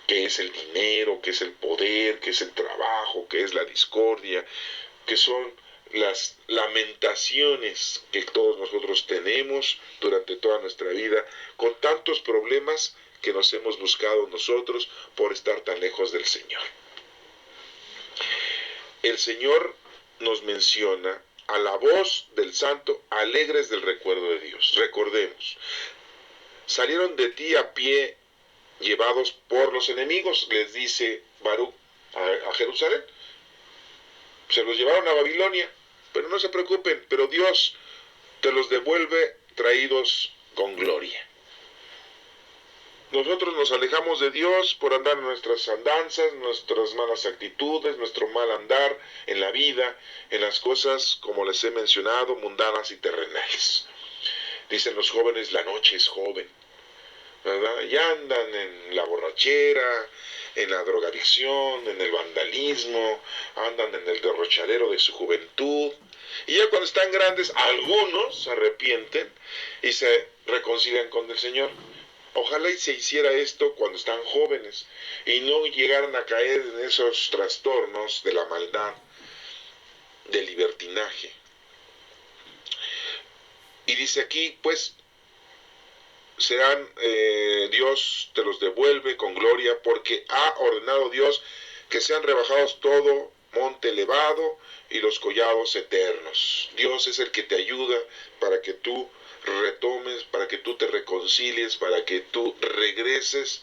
que es el dinero, que es el poder, que es el trabajo, que es la discordia, que son las lamentaciones que todos nosotros tenemos durante toda nuestra vida, con tantos problemas que nos hemos buscado nosotros por estar tan lejos del Señor. El Señor nos menciona a la voz del santo, alegres del recuerdo de Dios. Recordemos, salieron de ti a pie, llevados por los enemigos, les dice Baruch a Jerusalén. Se los llevaron a Babilonia, pero no se preocupen, pero Dios te los devuelve traídos con gloria. Nosotros nos alejamos de Dios por andar en nuestras andanzas, nuestras malas actitudes, nuestro mal andar en la vida, en las cosas, como les he mencionado, mundanas y terrenales. Dicen los jóvenes, la noche es joven, ¿verdad? Y andan en la borrachera, en la drogadicción, en el vandalismo, andan en el derrochadero de su juventud. Y ya cuando están grandes, algunos se arrepienten y se reconcilian con el Señor. Ojalá y se hiciera esto cuando están jóvenes y no llegaran a caer en esos trastornos de la maldad, del libertinaje. Y dice aquí, pues, Dios te los devuelve con gloria, porque ha ordenado Dios que sean rebajados todo monte elevado y los collados eternos. Dios es el que te ayuda para que tú retomes, para que tú te reconcilies, para que tú regreses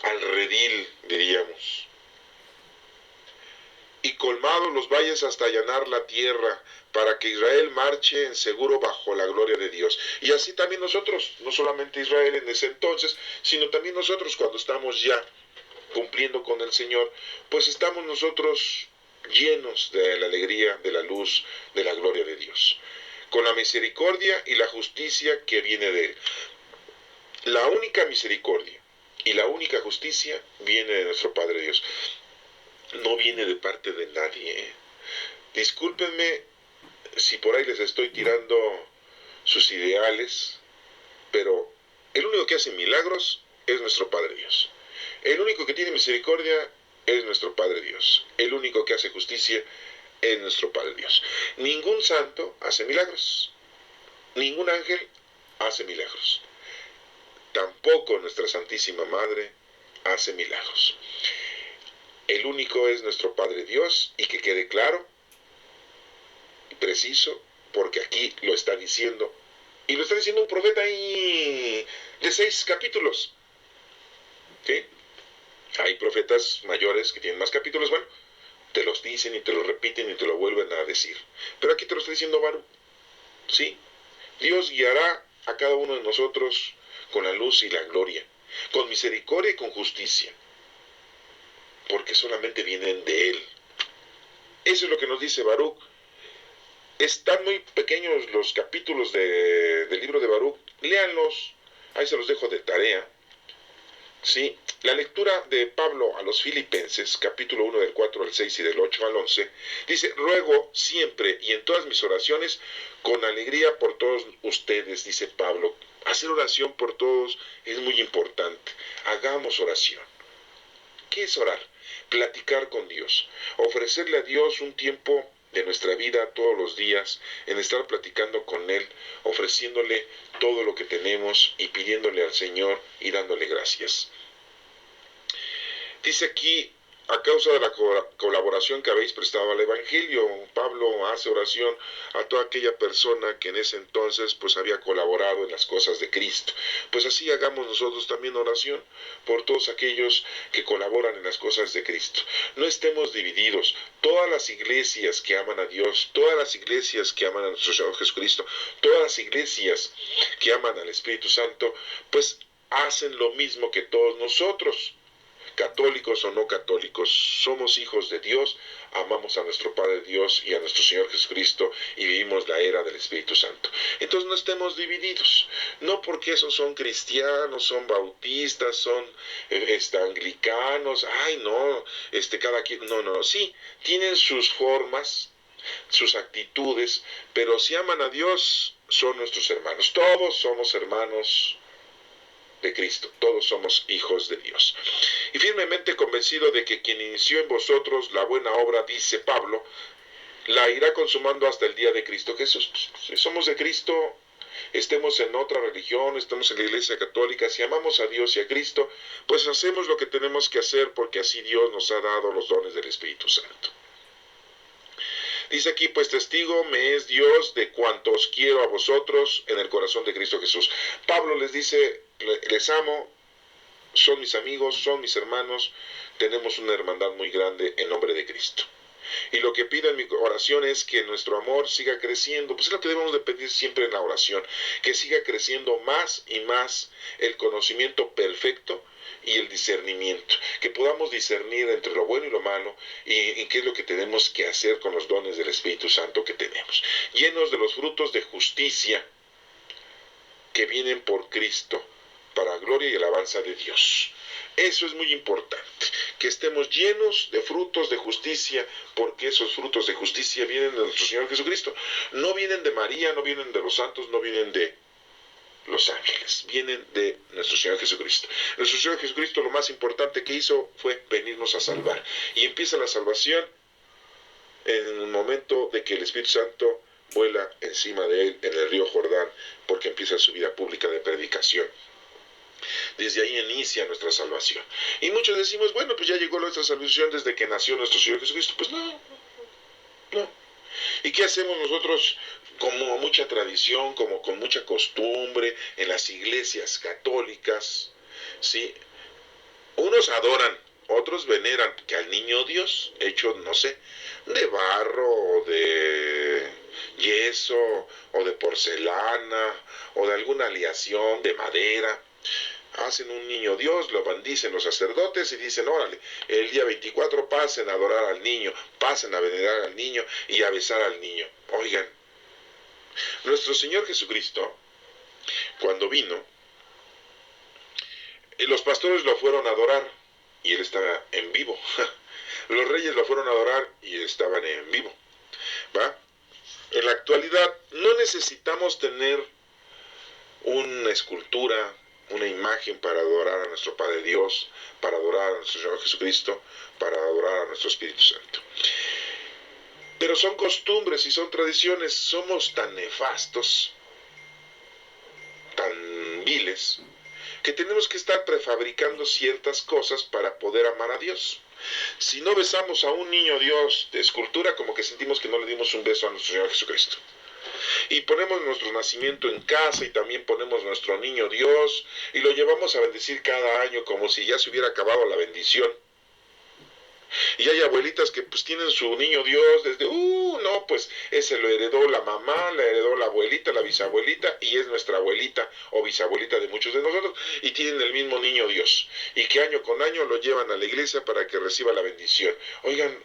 al redil, diríamos. Y colmados los valles hasta allanar la tierra, para que Israel marche en seguro bajo la gloria de Dios. Y así también nosotros, no solamente Israel en ese entonces, sino también nosotros cuando estamos ya cumpliendo con el Señor, pues estamos nosotros llenos de la alegría, de la luz, de la gloria de Dios, con la misericordia y la justicia que viene de Él. La única misericordia y la única justicia viene de nuestro Padre Dios. No viene de parte de nadie. Discúlpenme si por ahí les estoy tirando sus ideales, pero el único que hace milagros es nuestro Padre Dios. El único que tiene misericordia es nuestro Padre Dios. El único que hace justicia es nuestro Padre Dios. Ningún santo hace milagros. Ningún ángel hace milagros. Tampoco nuestra Santísima Madre hace milagros. El único es nuestro Padre Dios, y que quede claro y preciso, porque aquí lo está diciendo, y lo está diciendo un profeta ahí de 6 capítulos. ¿Sí? Hay profetas mayores que tienen más capítulos, bueno, te los dicen y te lo repiten y te lo vuelven a decir. Pero aquí te lo está diciendo Baruch. ¿Sí? Dios guiará a cada uno de nosotros con la luz y la gloria, con misericordia y con justicia, porque solamente vienen de Él. Eso es lo que nos dice Baruch. Están muy pequeños los capítulos del libro de Baruch. Léanlos, ahí se los dejo de tarea. ¿Sí? La lectura de Pablo a los Filipenses, capítulo 1 del 4 al 6 y del 8 al 11, dice: ruego siempre y en todas mis oraciones con alegría por todos ustedes, dice Pablo. Hacer oración por todos es muy importante. Hagamos oración. ¿Qué es orar? Platicar con Dios, ofrecerle a Dios un tiempo de nuestra vida todos los días, en estar platicando con Él, ofreciéndole todo lo que tenemos y pidiéndole al Señor y dándole gracias. Dice aquí, a causa de la colaboración que habéis prestado al Evangelio, Pablo hace oración a toda aquella persona que en ese entonces pues había colaborado en las cosas de Cristo. Pues así hagamos nosotros también oración por todos aquellos que colaboran en las cosas de Cristo. No estemos divididos. Todas las iglesias que aman a Dios, todas las iglesias que aman a nuestro Señor Jesucristo, todas las iglesias que aman al Espíritu Santo, pues hacen lo mismo que todos nosotros. Católicos o no católicos, somos hijos de Dios, amamos a nuestro Padre Dios y a nuestro Señor Jesucristo y vivimos la era del Espíritu Santo. Entonces no estemos divididos, no porque esos son cristianos, son bautistas, son anglicanos, ay no, cada quien, no, sí, tienen sus formas, sus actitudes, pero si aman a Dios, son nuestros hermanos, todos somos hermanos de Cristo, todos somos hijos de Dios. Y firmemente convencido de que quien inició en vosotros la buena obra, dice Pablo, la irá consumando hasta el día de Cristo Jesús. Si somos de Cristo, estemos en otra religión, estemos en la Iglesia Católica, si amamos a Dios y a Cristo, pues hacemos lo que tenemos que hacer porque así Dios nos ha dado los dones del Espíritu Santo. Dice aquí, pues testigo me es Dios de cuantos quiero a vosotros en el corazón de Cristo Jesús. Pablo les dice, les amo, son mis amigos, son mis hermanos, tenemos una hermandad muy grande en nombre de Cristo. Y lo que pido en mi oración es que nuestro amor siga creciendo, pues es lo que debemos de pedir siempre en la oración, que siga creciendo más y más el conocimiento perfecto y el discernimiento, que podamos discernir entre lo bueno y lo malo y qué es lo que tenemos que hacer con los dones del Espíritu Santo que tenemos, llenos de los frutos de justicia que vienen por Cristo, para gloria y alabanza de Dios. Eso es muy importante, que estemos llenos de frutos de justicia, porque esos frutos de justicia vienen de nuestro Señor Jesucristo. No vienen de María, no vienen de los santos, no vienen de los ángeles, vienen de nuestro Señor Jesucristo. Nuestro Señor Jesucristo lo más importante que hizo fue venirnos a salvar. Y empieza la salvación en el momento de que el Espíritu Santo vuela encima de él en el río Jordán, porque empieza su vida pública de predicación. Desde ahí inicia nuestra salvación. Y muchos decimos, bueno, pues ya llegó nuestra salvación desde que nació nuestro Señor Jesucristo. Pues no. ¿Y qué hacemos nosotros como mucha tradición, como con mucha costumbre en las iglesias católicas? ¿Sí? Unos adoran, otros veneran que al niño Dios, hecho, no sé, de barro o de yeso o de porcelana o de alguna aleación de madera. Hacen un niño Dios, lo bendicen los sacerdotes y dicen, órale, el día 24 pasen a adorar al niño, pasen a venerar al niño y a besar al niño. Oigan, nuestro Señor Jesucristo, cuando vino, los pastores lo fueron a adorar y él estaba en vivo. Los reyes lo fueron a adorar y estaban en vivo. ¿Va? En la actualidad no necesitamos tener una escultura, una imagen para adorar a nuestro Padre Dios, para adorar a nuestro Señor Jesucristo, para adorar a nuestro Espíritu Santo. Pero son costumbres y son tradiciones, somos tan nefastos, tan viles, que tenemos que estar prefabricando ciertas cosas para poder amar a Dios. Si no besamos a un niño Dios de escultura, como que sentimos que no le dimos un beso a nuestro Señor Jesucristo. Y ponemos nuestro nacimiento en casa y también ponemos nuestro niño Dios y lo llevamos a bendecir cada año como si ya se hubiera acabado la bendición. Y hay abuelitas que pues tienen su niño Dios desde, no, pues ese lo heredó la mamá, la heredó la abuelita, la bisabuelita y es nuestra abuelita o bisabuelita de muchos de nosotros y tienen el mismo niño Dios. Y que año con año lo llevan a la iglesia para que reciba la bendición. Oigan,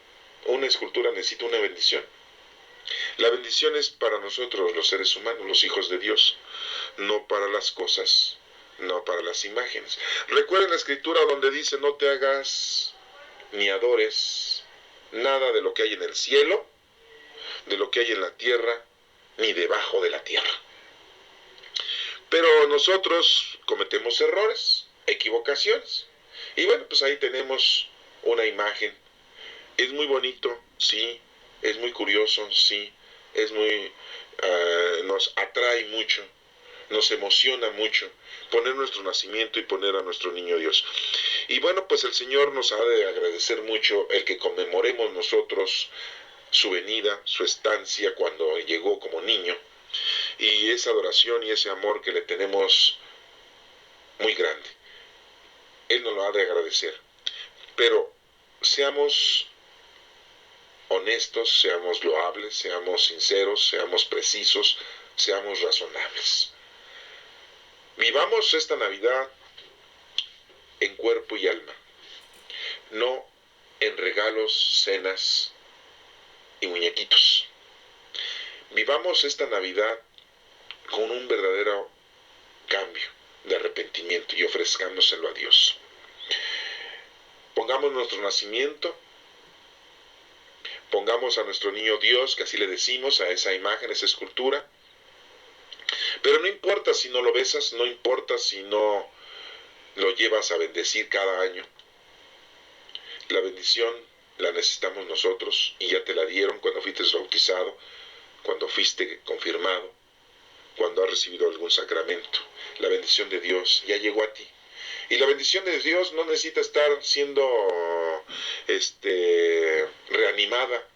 una escultura necesita una bendición. La bendición es para nosotros, los seres humanos, los hijos de Dios, no para las cosas, no para las imágenes. Recuerden la escritura donde dice, no te hagas ni adores nada de lo que hay en el cielo, de lo que hay en la tierra, ni debajo de la tierra. Pero nosotros cometemos errores, equivocaciones. Y bueno, pues ahí tenemos una imagen. Es muy bonito, sí. Es muy curioso, sí, es muy, nos atrae mucho, nos emociona mucho poner nuestro nacimiento y poner a nuestro niño Dios. Y bueno, pues el Señor nos ha de agradecer mucho el que conmemoremos nosotros su venida, su estancia cuando llegó como niño, y esa adoración y ese amor que le tenemos muy grande. Él nos lo ha de agradecer. Pero seamos honestos, seamos loables, seamos sinceros, seamos precisos, seamos razonables. Vivamos esta Navidad en cuerpo y alma, no en regalos, cenas y muñequitos. Vivamos esta Navidad con un verdadero cambio de arrepentimiento y ofrezcándoselo a Dios. Pongamos nuestro nacimiento, pongamos a nuestro niño Dios, que así le decimos, a esa imagen, esa escultura. Pero no importa si no lo besas, no importa si no lo llevas a bendecir cada año. La bendición la necesitamos nosotros y ya te la dieron cuando fuiste bautizado, cuando fuiste confirmado, cuando has recibido algún sacramento. La bendición de Dios ya llegó a ti. Y la bendición de Dios no necesita estar siendo reanimada,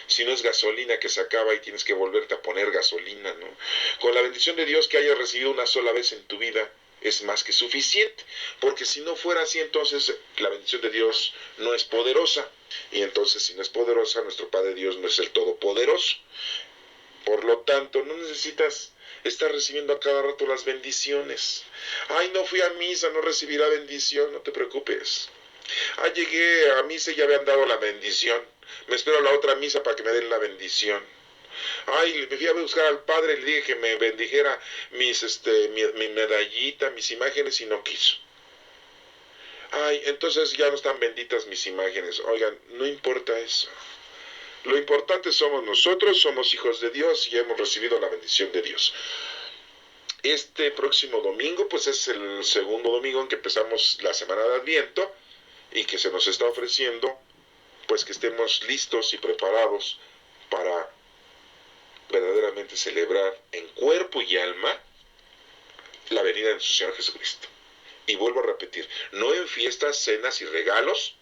si no es gasolina que se acaba y tienes que volverte a poner gasolina, ¿no? Con la bendición de Dios que hayas recibido una sola vez en tu vida es más que suficiente, porque si no fuera así, entonces la bendición de Dios no es poderosa, y entonces si no es poderosa, nuestro Padre Dios no es el Todopoderoso. Por lo tanto, no necesitas estar recibiendo a cada rato las bendiciones. Ay, no fui a misa, no recibí la bendición, no te preocupes. Ah, llegué a misa y ya me han dado la bendición. Me espero a la otra misa para que me den la bendición. Ay, me fui a buscar al padre y le dije que me bendijera mi medallita, mis imágenes y no quiso. Ay, entonces ya no están benditas mis imágenes. Oigan, no importa eso. Lo importante somos nosotros, somos hijos de Dios y hemos recibido la bendición de Dios. Este próximo domingo, pues es el segundo domingo en que empezamos la semana de Adviento y que se nos está ofreciendo, pues que estemos listos y preparados para verdaderamente celebrar en cuerpo y alma la venida de nuestro Señor Jesucristo. Y vuelvo a repetir, no en fiestas, cenas y regalos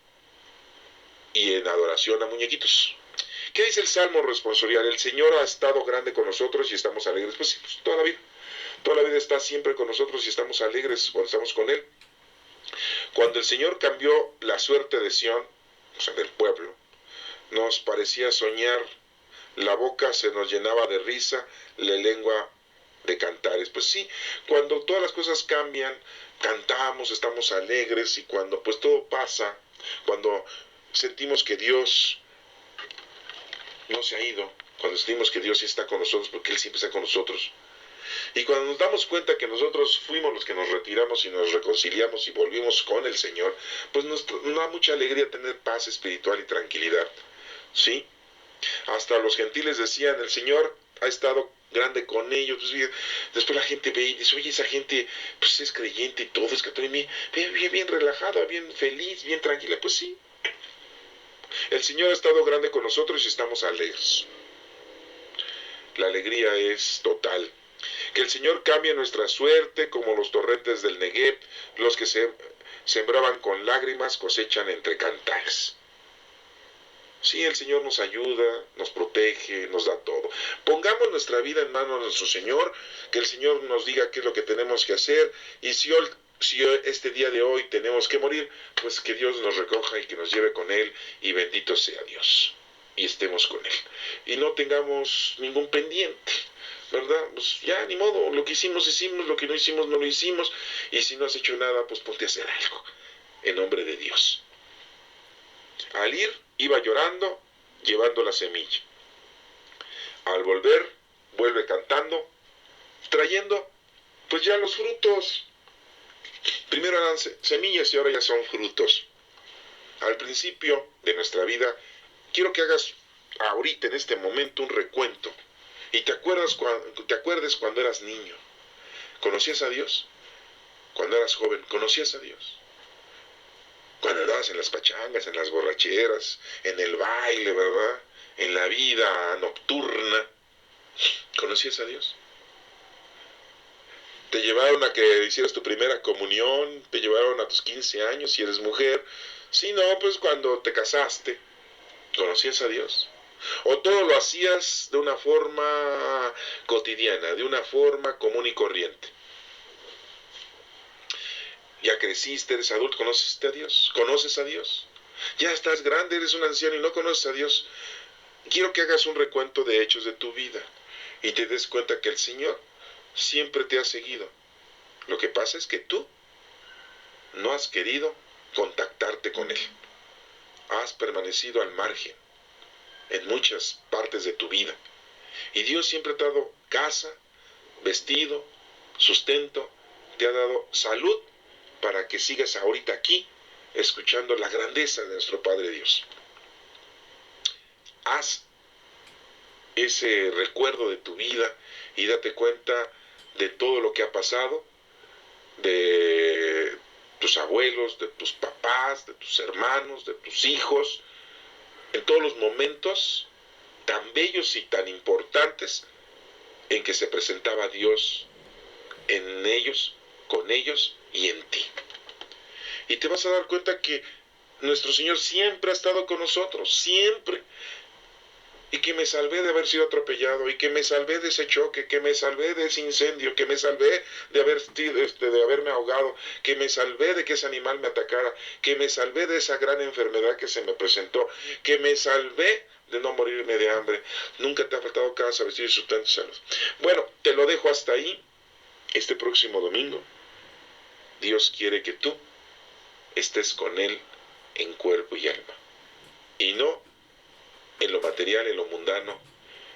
y en adoración a muñequitos. ¿Qué dice el Salmo responsorial? El Señor ha estado grande con nosotros y estamos alegres. Pues sí, pues toda la vida. Toda la vida está siempre con nosotros y estamos alegres cuando estamos con Él. Cuando el Señor cambió la suerte de Sión, o sea, del pueblo, nos parecía soñar, la boca se nos llenaba de risa, la lengua de cantares. Pues sí, cuando todas las cosas cambian, cantamos, estamos alegres, y cuando pues todo pasa, cuando sentimos que Dios no se ha ido, cuando sentimos que Dios sí está con nosotros, porque Él siempre está con nosotros, y cuando nos damos cuenta que nosotros fuimos los que nos retiramos y nos reconciliamos y volvimos con el Señor, pues nos da mucha alegría tener paz espiritual y tranquilidad, ¿sí? Hasta los gentiles decían, el Señor ha estado grande con ellos. Pues, después la gente ve y dice, oye, esa gente pues es creyente y todo, es católica, bien relajada, bien feliz, bien tranquila. Pues sí, el Señor ha estado grande con nosotros y estamos alegres. La alegría es total. Que el Señor cambie nuestra suerte como los torrentes del Negev, los que sembraban con lágrimas cosechan entre cantares. Sí, el Señor nos ayuda, nos protege, nos da todo. Pongamos nuestra vida en manos de nuestro Señor, que el Señor nos diga qué es lo que tenemos que hacer, y si este día de hoy tenemos que morir, pues que Dios nos recoja y que nos lleve con Él, y bendito sea Dios, y estemos con Él. Y no tengamos ningún pendiente, ¿verdad? Pues ya, ni modo, lo que hicimos, lo que no hicimos, no lo hicimos, y si no has hecho nada, pues ponte a hacer algo, en nombre de Dios. Al ir, iba llorando, llevando la semilla. Al volver, vuelve cantando, trayendo, pues ya los frutos. Primero eran semillas y ahora ya son frutos. Al principio de nuestra vida, quiero que hagas ahorita, en este momento, un recuento. Y te acuerdes cuando eras niño. ¿Conocías a Dios? Cuando eras joven, ¿conocías a Dios? Cuando andabas en las pachangas, en las borracheras, en el baile, ¿verdad? En la vida nocturna, ¿conocías a Dios? Te llevaron a que hicieras tu primera comunión, te llevaron a tus 15 años si eres mujer. Si no, pues cuando te casaste, ¿conocías a Dios? O todo lo hacías de una forma cotidiana, de una forma común y corriente. Ya creciste, eres adulto, ¿conoces a Dios? ¿Conoces a Dios? Ya estás grande, eres un anciano y no conoces a Dios. Quiero que hagas un recuento de hechos de tu vida y te des cuenta que el Señor siempre te ha seguido. Lo que pasa es que tú no has querido contactarte con Él. Has permanecido al margen en muchas partes de tu vida. Y Dios siempre te ha dado casa, vestido, sustento, te ha dado salud para que sigas ahorita aquí escuchando la grandeza de nuestro Padre Dios. Haz ese recuerdo de tu vida y date cuenta de todo lo que ha pasado, de tus abuelos, de tus papás, de tus hermanos, de tus hijos, en todos los momentos tan bellos y tan importantes en que se presentaba Dios en ellos, con ellos y en ti. Y te vas a dar cuenta que nuestro Señor siempre ha estado con nosotros, siempre. Y que me salvé de haber sido atropellado, y que me salvé de ese choque, que me salvé de ese incendio, que me salvé de haberme ahogado, que me salvé de que ese animal me atacara, que me salvé de esa gran enfermedad que se me presentó, que me salvé de no morirme de hambre. Nunca te ha faltado casa, vestir y sustento y salud. Bueno, te lo dejo hasta ahí. Este próximo domingo, Dios quiere que tú estés con Él en cuerpo y alma, y no en lo material, en lo mundano,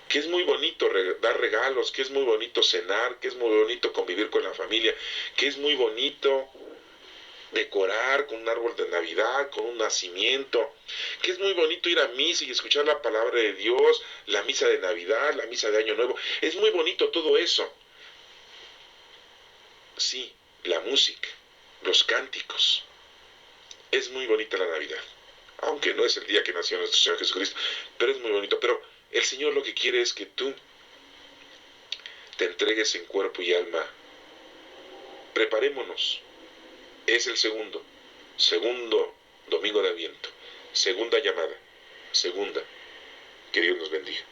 que es muy bonito dar regalos, que es muy bonito cenar, que es muy bonito convivir con la familia, que es muy bonito decorar con un árbol de Navidad, con un nacimiento, que es muy bonito ir a misa y escuchar la palabra de Dios, la misa de Navidad, la misa de Año Nuevo. Es muy bonito todo eso. Sí, la música, los cánticos. Es muy bonita la Navidad, aunque no es el día que nació nuestro Señor Jesucristo, pero es muy bonito. Pero el Señor lo que quiere es que tú te entregues en cuerpo y alma. Preparémonos. Es el segundo domingo de Adviento, segunda llamada, segunda. Que Dios nos bendiga.